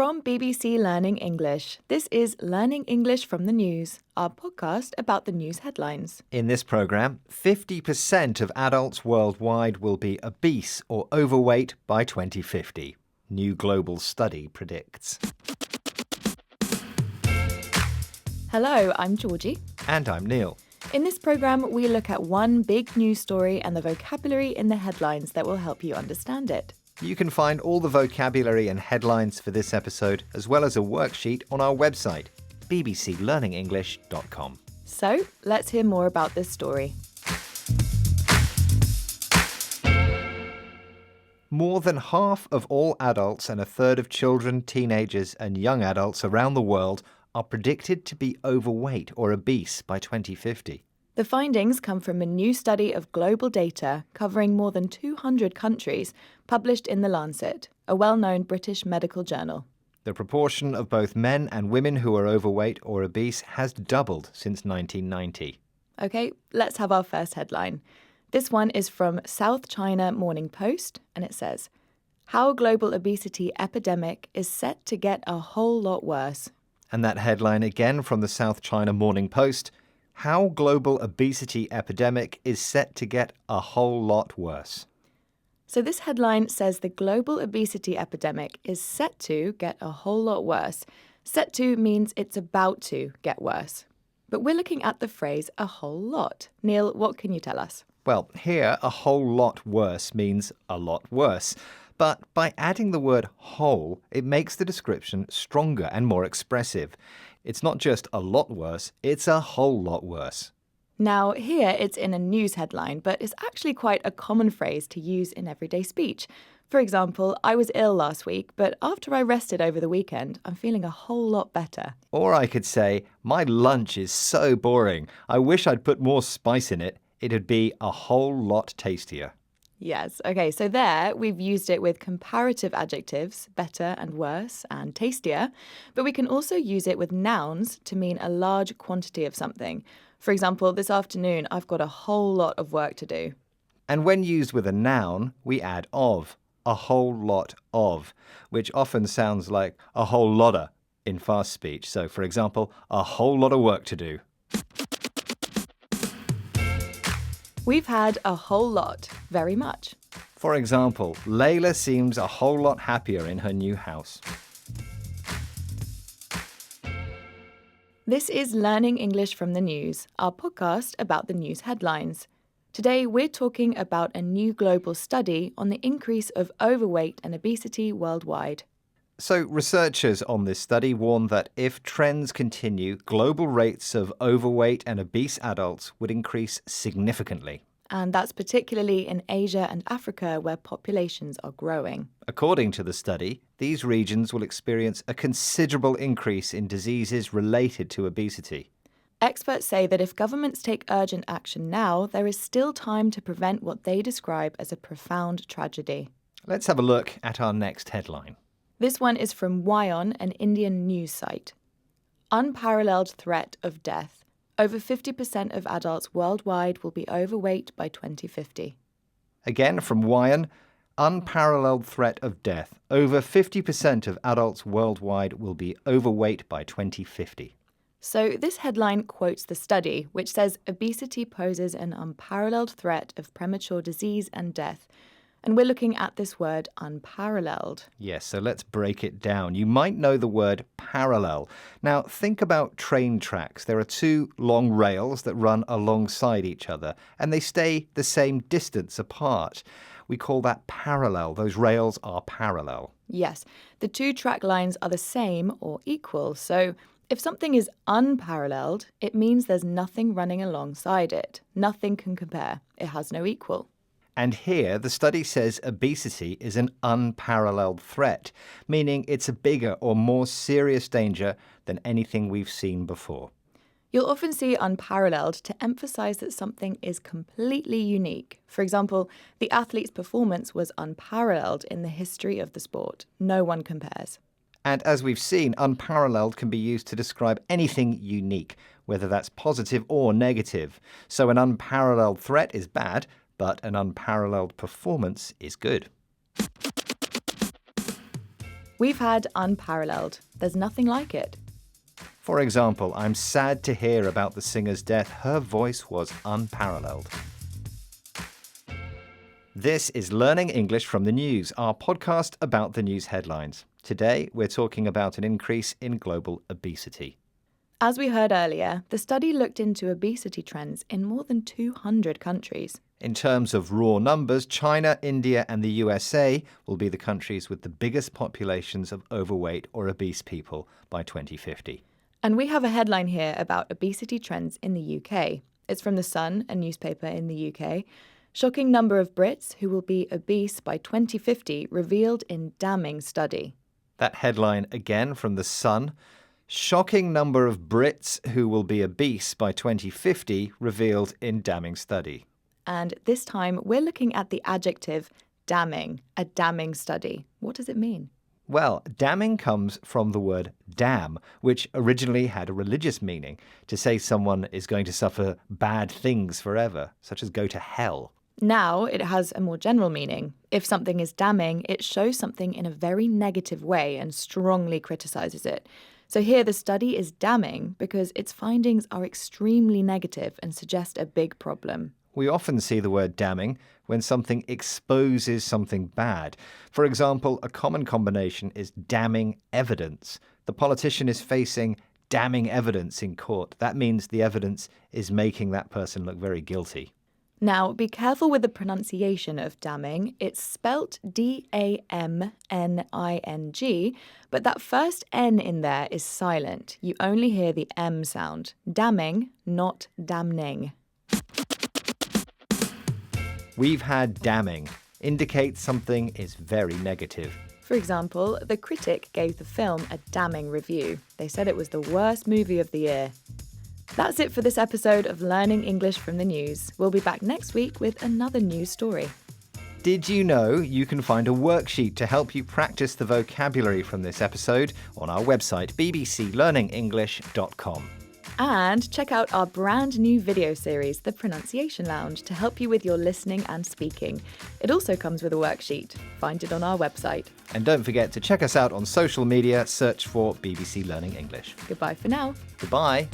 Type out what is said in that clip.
From BBC Learning English, this is Learning English from the News, our podcast about the news headlines. In this programme, 50% of adults worldwide will be obese or overweight by 2050. New global study predicts. Hello, I'm Georgie. And I'm Neil. In this programme, we look at one big news story and the vocabulary in the headlines that will help you understand it. You can find all the vocabulary and headlines for this episode, as well as a worksheet on our website, bbclearningenglish.com. So, let's hear more about this story. More than half of all adults and a third of children, teenagers and young adults around the world are predicted to be overweight or obese by 2050. The findings come from a new study of global data covering more than 200 countries, published in The Lancet, a well-known British medical journal. The proportion of both men and women who are overweight or obese has doubled since 1990. Okay, let's have our first headline. This one is from South China Morning Post, and it says, "How global obesity epidemic is set to get a whole lot worse." And that headline again from the South China Morning Post, "How global obesity epidemic is set to get a whole lot worse." So this headline says the global obesity epidemic is set to get a whole lot worse. Set to means it's about to get worse. But we're looking at the phrase a whole lot. Neil, what can you tell us? Well, here, a whole lot worse means a lot worse. But by adding the word whole, it makes the description stronger and more expressive. It's not just a lot worse, it's a whole lot worse. Now, here it's in a news headline, but it's actually quite a common phrase to use in everyday speech. For example, I was ill last week, but after I rested over the weekend, I'm feeling a whole lot better. Or I could say, my lunch is so boring. I wish I'd put more spice in it. It'd be a whole lot tastier. Yes, okay, so there we've used it with comparative adjectives, better and worse and tastier, but we can also use it with nouns to mean a large quantity of something. For example, this afternoon I've got a whole lot of work to do. And when used with a noun, we add of, a whole lot of, which often sounds like a whole lotta in fast speech. So, for example, a whole lot of work to do. We've had a whole lot, very much. For example, Layla seems a whole lot happier in her new house. This is Learning English from the News, our podcast about the news headlines. Today we're talking about a new global study on the increase of overweight and obesity worldwide. So researchers on this study warn that if trends continue, global rates of overweight and obese adults would increase significantly. And that's particularly in Asia and Africa, where populations are growing. According to the study, these regions will experience a considerable increase in diseases related to obesity. Experts say that if governments take urgent action now, there is still time to prevent what they describe as a profound tragedy. Let's have a look at our next headline. This one is from WION, an Indian news site. Unparalleled threat of death. Over 50% of adults worldwide will be overweight by 2050. Again from WION, unparalleled threat of death. Over 50% of adults worldwide will be overweight by 2050. So this headline quotes the study, which says obesity poses an unparalleled threat of premature disease and death. And we're looking at this word unparalleled. Yes, so let's break it down. You might know the word parallel. Now, think about train tracks. There are two long rails that run alongside each other, and they stay the same distance apart. We call that parallel. Those rails are parallel. Yes, the two track lines are the same or equal. So if something is unparalleled, it means there's nothing running alongside it. Nothing can compare. It has no equal. And here, the study says obesity is an unparalleled threat, meaning it's a bigger or more serious danger than anything we've seen before. You'll often see unparalleled to emphasize that something is completely unique. For example, the athlete's performance was unparalleled in the history of the sport. No one compares. And as we've seen, unparalleled can be used to describe anything unique, whether that's positive or negative. So an unparalleled threat is bad, but an unparalleled performance is good. We've had unparalleled. There's nothing like it. For example, I'm sad to hear about the singer's death. Her voice was unparalleled. This is Learning English from the News, our podcast about the news headlines. Today, we're talking about an increase in global obesity. As we heard earlier, the study looked into obesity trends in more than 200 countries. In terms of raw numbers, China, India, and the USA will be the countries with the biggest populations of overweight or obese people by 2050. And we have a headline here about obesity trends in the UK. It's from The Sun, a newspaper in the UK. Shocking number of Brits who will be obese by 2050 revealed in damning study. That headline again from The Sun. Shocking number of Brits who will be obese by 2050 revealed in damning study. And this time we're looking at the adjective damning, a damning study. What does it mean? Well, damning comes from the word damn, which originally had a religious meaning, to say someone is going to suffer bad things forever, such as go to hell. Now it has a more general meaning. If something is damning, it shows something in a very negative way and strongly criticizes it. So here the study is damning because its findings are extremely negative and suggest a big problem. We often see the word damning when something exposes something bad. For example, a common combination is damning evidence. The politician is facing damning evidence in court. That means the evidence is making that person look very guilty. Now, be careful with the pronunciation of damning. It's spelt D-A-M-N-I-N-G, but that first N in there is silent. You only hear the M sound. Damning, not damning. We've had damning. Indicates something is very negative. For example, The Critic gave the film a damning review. They said it was the worst movie of the year. That's it for this episode of Learning English from the News. We'll be back next week with another news story. Did you know you can find a worksheet to help you practice the vocabulary from this episode on our website, bbclearningenglish.com. And check out our brand new video series, The Pronunciation Lounge, to help you with your listening and speaking. It also comes with a worksheet. Find it on our website. And don't forget to check us out on social media. Search for BBC Learning English. Goodbye for now. Goodbye.